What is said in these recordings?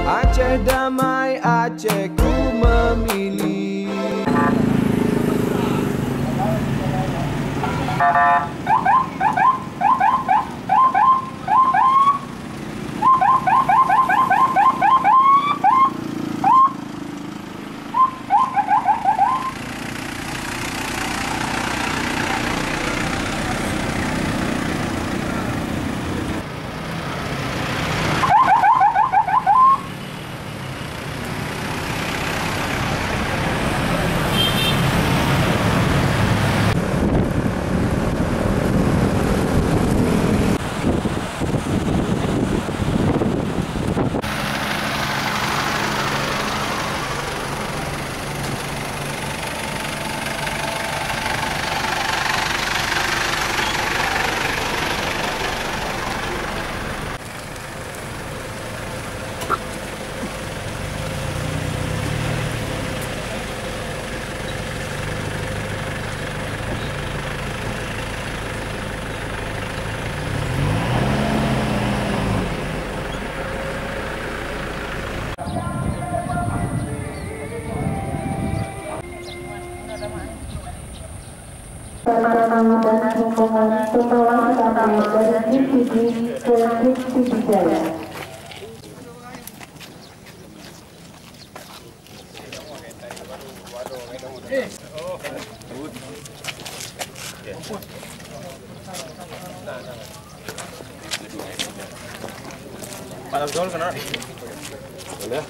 Aceh damai, Aceh ku memilih. dan rombongan pembawa tamu dari GPD ke GPD Jaya. Pak Abdul kena? Boleh.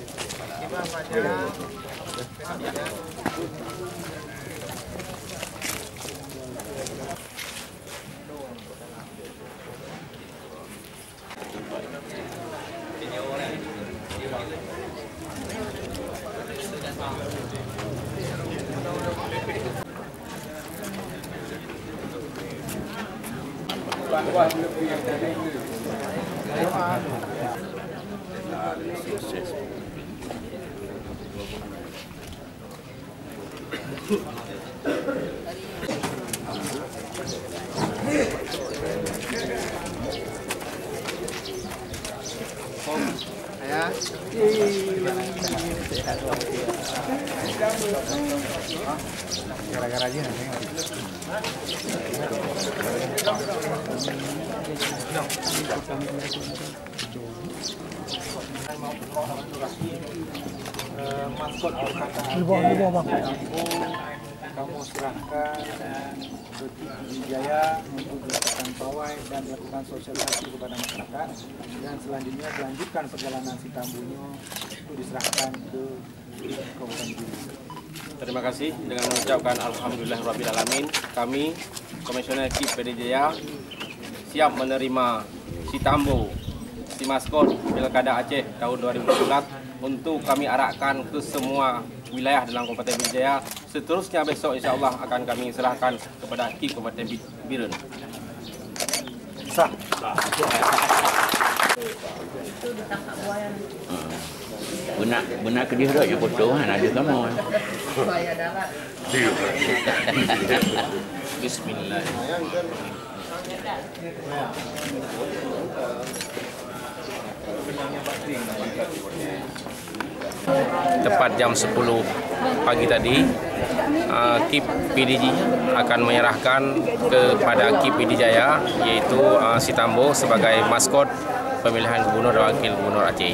Gara-gara aja nanti. Maskot di bawah kamu serahkan ke GPD Jaya untuk dilakukan pawai dan melakukan sosialisasi kepada masyarakat, dan selanjutnya melanjutkan perjalanan si Tambunyo itu diserahkan ke Kabupaten Biren. Terima kasih dengan mengucapkan alhamdulillahirrabbilalamin. Kami Komisioner KIP PD Jaya siap menerima si Tambo, si maskot Pilkada Aceh tahun 2014 untuk kami arahkan ke semua wilayah dalam Kabupaten PD Jaya. Seterusnya besok insya Allah akan kami serahkan kepada KIP Kabupaten Biren. Sah. Benar ke dia je foto kan ada kamu. Bismillah. Tepat jam 10 pagi tadi, KIP PDJ akan menyerahkan kepada KIP PD Jaya, yaitu si Tambo sebagai maskot pemilihan gubernur dan wakil gubernur Aceh.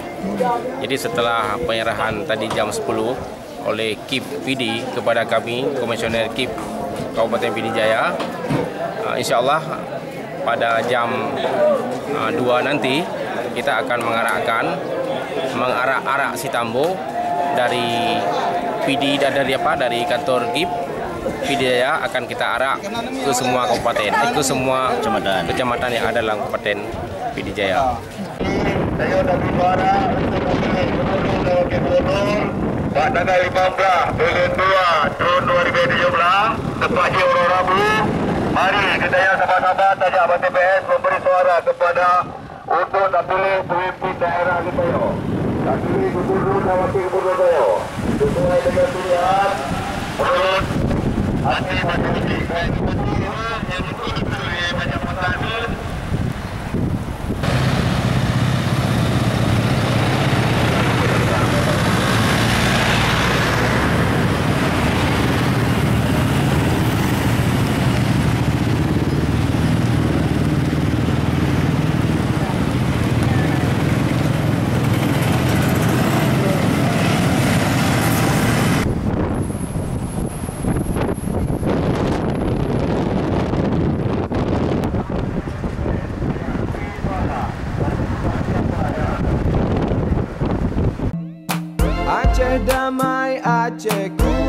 Jadi setelah penyerahan tadi jam 10 oleh KIP PD kepada kami, Komisioner KIP Kabupaten PD Jaya, insya Allah pada jam 2 nanti kita akan mengarak si Tambo dari PD dan dari kantor KIP PD Jaya akan kita arak ke semua kabupaten, ke semua kecamatan yang ada dalam Kabupaten PD Jaya. Saya dari suara untuk memilih gubernur dan wakil gubernur pada tanggal 15 bulan 2 tahun 2017 tepatnya hari Rabu. Mari kita yang sahabat-sahabat tajak Abang TPS memberi suara kepada untuk nak pilih pemimpin daerah kita yo. Nak pilih gubernur dan wakil gubernur saya. Sesuai dengan pilihan menurut hati masyarakat. Baik gubernur yang betul-betul yang banyak petani. Aceh ku